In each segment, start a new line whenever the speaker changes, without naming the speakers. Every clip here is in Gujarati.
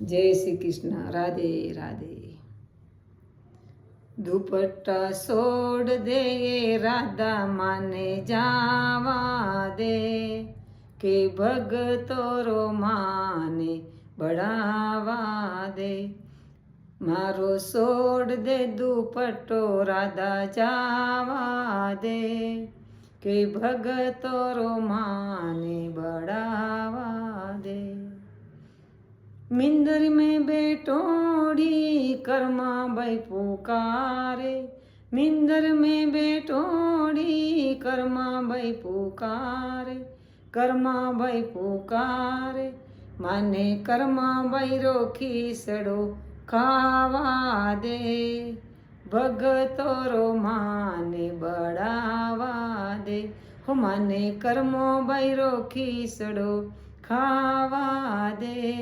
જય શ્રી કૃષ્ણ. રાધે રાધે. દુપટ્ટા છોડ દે રાધા માને જાવા દે, કે ભગતો રો માને બળાવા દે. મારો છોડ દે દુપટ્ટો રાધા જાવા દે, કે ભગતો રો માને બળાવા દે. मिंदर में बेटोड़ी कर्मा भाई पुकारे, मिंदर में बेटोड़ी कर्मा भाई पुकारे, कर्मा भाई पुकारे. माने कर्मा भाई रो खीसड़ो खावा दे, भगतो रो माने बढ़ावा दे. हो माने कर्मो भाई रो खीसड़ो खावा दे,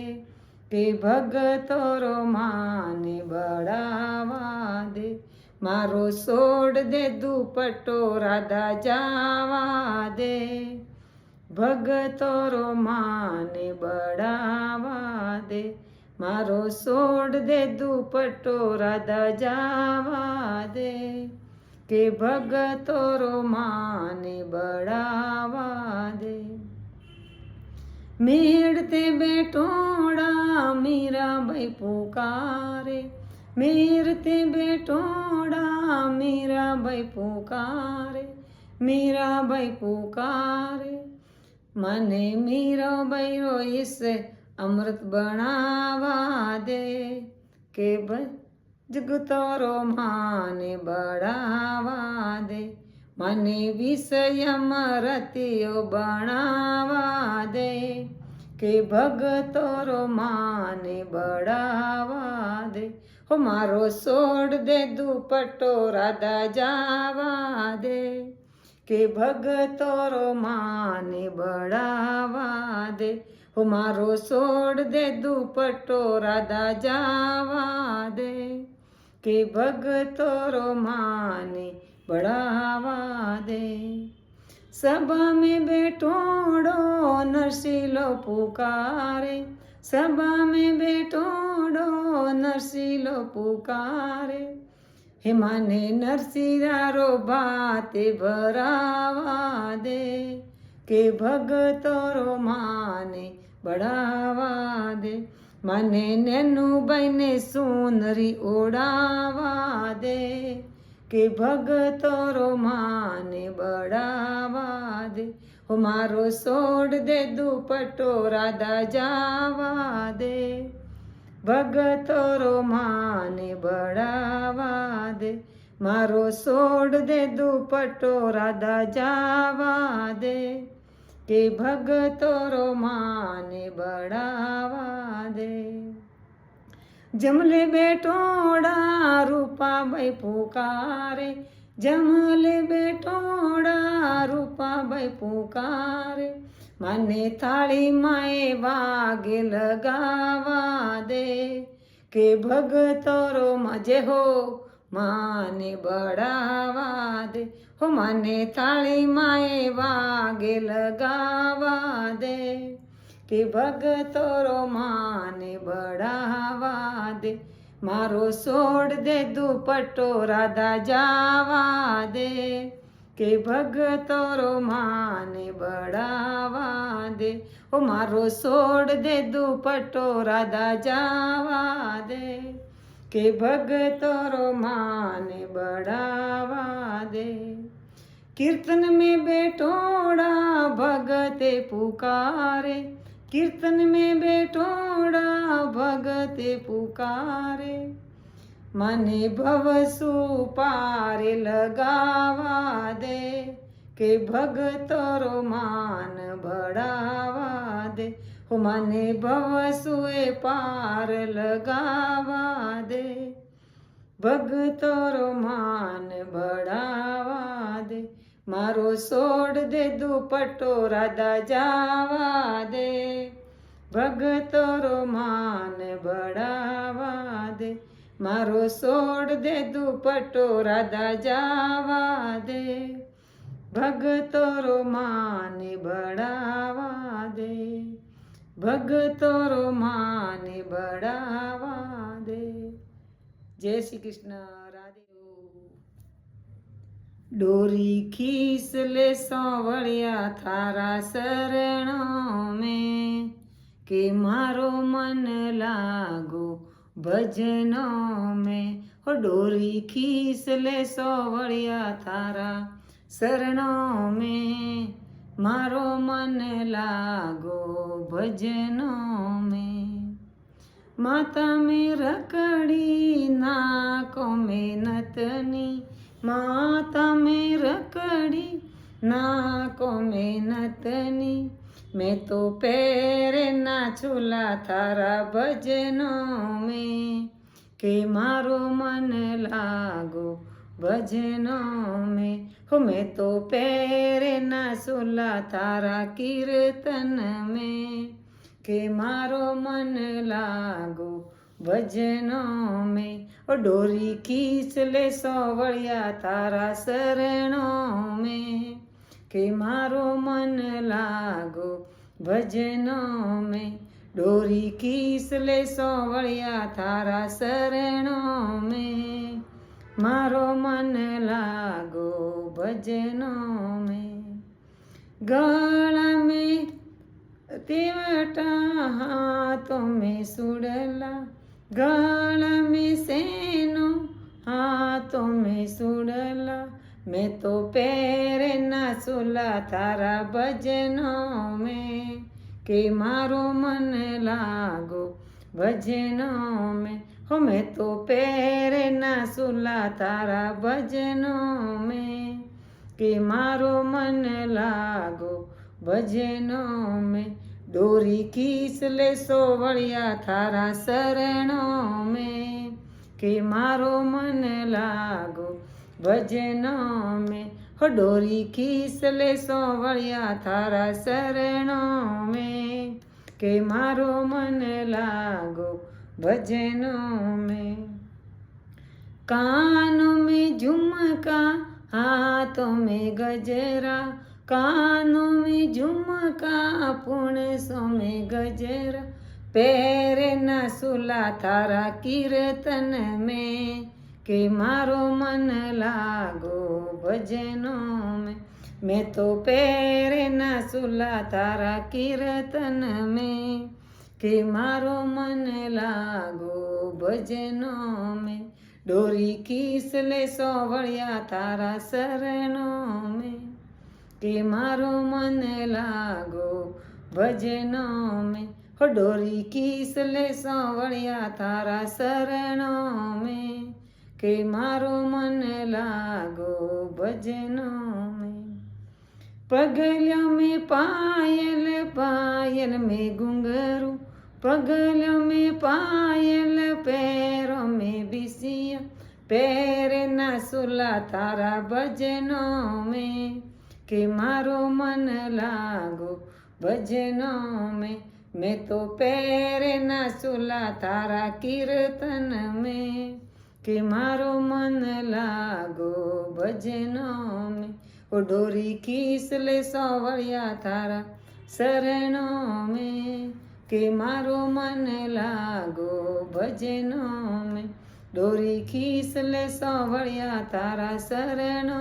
કે ભગતો રો માને બળાવા દે. મારો છોડ દે દુપટ્ટો રાધા જાવા દે, ભગતો રો માને બળાવા દે. મારો છોડ દે દુપટ્ટો રાધા જાવા દે, કે ભગતો રો માને બળાવા દે. મેળતે બેટોડા મીરાબાઈ પુકારે, મેળતે બેટોડા મીરાબાઈ પુકારે, મીરાબાઈ પુકારે. મને મીરાબાઈ રોઈસ અમૃત બનાવા દે, કે જગતો રો માને બળાવા દે. મને વિષય અમરતીઓ બનાવા દે, કે ભગતો રો માને બળાવા દે. હો મારો છોડ દે દુપટ્ટો રાધા જાવા દે, કે ભગતો રો માને બળાવા દે. હો મારો છોડ દે દુપટ્ટો રાધા જાવા દે, કે ભગતો રો માને बढ़ावा दे. सभा में बैठोड़ो नरसिलो पुकारे, सभा में बैठोड़ो नरसिलो पुकारे. हे माने नरसिंहारो बाते भरावा दे, के भगतो रो माने बढ़ावा दे. माने नैनु बने सोनरी ओढ़ावा दे, કે ભગતો રો માને બળાવા દે. હો મારો છોડ દે દુપટ્ટો રાધા જાવા દે, ભગતો રો માને બળાવા દે. મારો છોડ દે દુપટ્ટો રાધા જાવા દે, કે ભગતો રો માને બળાવા દે. જમલે બેટોડા રૂપાબાઈ પુકારે, જમલે બેટોડા રૂપાબાઈ પુકારે. મને થાળી માએ વાગે લગાવા દે, કે ભગતો રો મજે હો માને બળાવા દે. હો મને થાળી માએ વાગે લગાવા દે, કે ભગતો રો માને બળાવા દે. મારો છોડ દે દુપટ્ટો રાધા જાવા દે, કે ભગતો રો માને બળાવા દે. ઓ મારો છોડ દે દુપટ્ટો રાધા જાવા દે, કે ભગતો રો માને બળાવા દે. कीर्तन में बैठोड़ा भगते पुकारे, कीर्तन में बैठोड़ा भगते पुकारे. मने भवसु पारे लगावा दे, के भगतो रो मान बढ़ावा दे. हो मने भवसुए पार लगावा दे, भगतो रो मान बढ़ावा दे. मारो છોડ દે દુપટ્ટો રાધા જાવા દે, ભગતો રો માન बढ़ावा दे. મારો છોડ દે દુપટ્ટો રાધા જાવા દે, ભગતો રો માન बढ़ावा દે. ભગતો રો માને બળાવા દે. જય શ્રી કૃષ્ણ. રાધે. ડોરી ખીસ લે સાંવળિયા થારા શરણો મેં, કે મારો મન લાગો ભજનો મેં. હો ડોરી ખીસ લે સાંવળિયા થારા શરણો મેં, મારો મન લાગો ભજનો મેં. માતા મેં રકડી નાકો મહેનતની, માતા મેં રકડી નાકો મહેનતની, મેં તો પહેરે ના છોલા થારા ભજનો મેં, કે મારો મન લાગો ભજનો મેં. હો મેં તો પહેરે ના છોલા થારા કીર્તન મેં, કે મારો મન લાગો ભજનો મેં. ઓ ડોરી ખીચ લે સાંવળિયા તારા શરણો મેં, કે મારો મન લાગો ભજનો મેં. ડોરી ખીચ લે સાંવળિયા તારા શરણો મેં, મારો મન લાગો ભજનો મેં. ગળા મેં તેવટા હાથો મેં સુડલા, ગળા મેં સેનો હાથો મેં સુડલા, મેં તો પહેરે ના સુલા તારા ભજનો મેં, કે મારો મન લાગો ભજનો મેં. હો મેં તો પહેરે ના સુલા તારા ભજનો મેં, કે મારો મન લાગો ભજનો મેં. ડોરી ખીચ લે સાંવળિયા થારા શરણો મેં, કે મારો મન લાગો ભજનો મેં. હો ડોરી ખીચ લે સાંવળિયા થારા શરણો મેં, કે મારો મન લાગો ભજનો મેં. કાનો મેં ઝુમકા હાથો મેં ગજરા, કાનો મેં ઝુમકા પૂણસો મેં ગજરા, પહેરે ના સુલા તારા કીર્તન મેં, કે મારો મન લાગો ભજનો મેં. મેં તો પહેરે ના સુલા તારા કીર્તન મેં, કે મારો મન લાગો ભજનો મેં. ડોરી ખીચ લે સાંવળિયા તારા શરણો મેં, કે મારો મન લાગો ભજનો મેં. હો ડોરી ખીચ લે સાંવળિયા તારા શરણો મેં, કે મારો મન લાગો ભજનો મેં. પગલ્યો મેં પાયલ પાયલ મેં ઘૂંઘરું, પગલ્યો મેં પાયલ પહેરો મેં બિસિયા, પહેરે ના સુલા તારા ભજનો મેં, કે મારો મન લાગો ભજનો મેં. મેં તો પહેરે ના સુલા તારા કીર્તન મેં, કે મારો મન લાગો ભજનો મેં. ઓ ડોરી ખીચ લે સાંવળિયા તારા શરણો મેં, કે મારો મન લાગો ભજનો મેં. ડોરી ખીચ લે સાંવળિયા તારા શરણો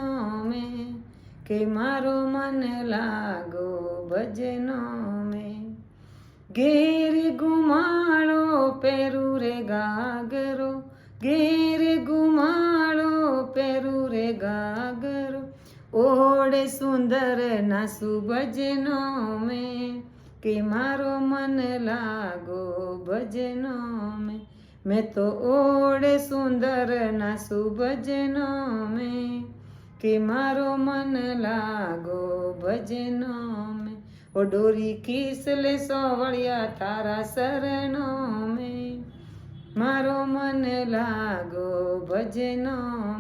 મેં, કે મારો મન લાગો ભજનો મેં. ઘેર ગુમાળો પહેરું રે ગાગરો, ઘેર ગુમાળો પહેરું રે ગાગરો, ઓળે સુંદર નાસુ ભજનો મેં, કે મારો મન લાગો ભજનો મેં. મેં તો ઓળે સુંદર નાસુ ભજનો મેં, કે મારો મન લાગો ભજનો મેં. ઓ ડોરી ખીચ લે સાંવળિયા તારા શરણો મેં, મારો મન લાગો ભજનો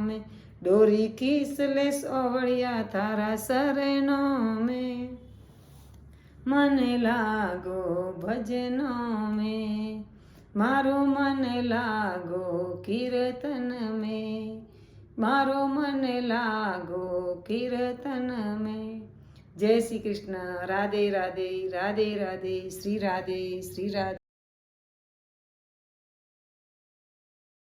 મેં. ડોરી ખીચ લે સાંવળિયા તારા શરણો મેં, મને લાગો ભજનો મેં. મારો મન લાગો કીર્તન મેં, મારો મન લાગો કીર્તન મેં. જય શ્રી કૃષ્ણ. રાધે રાધે, રાધે રાધે, શ્રી રાધે, શ્રી રાધે.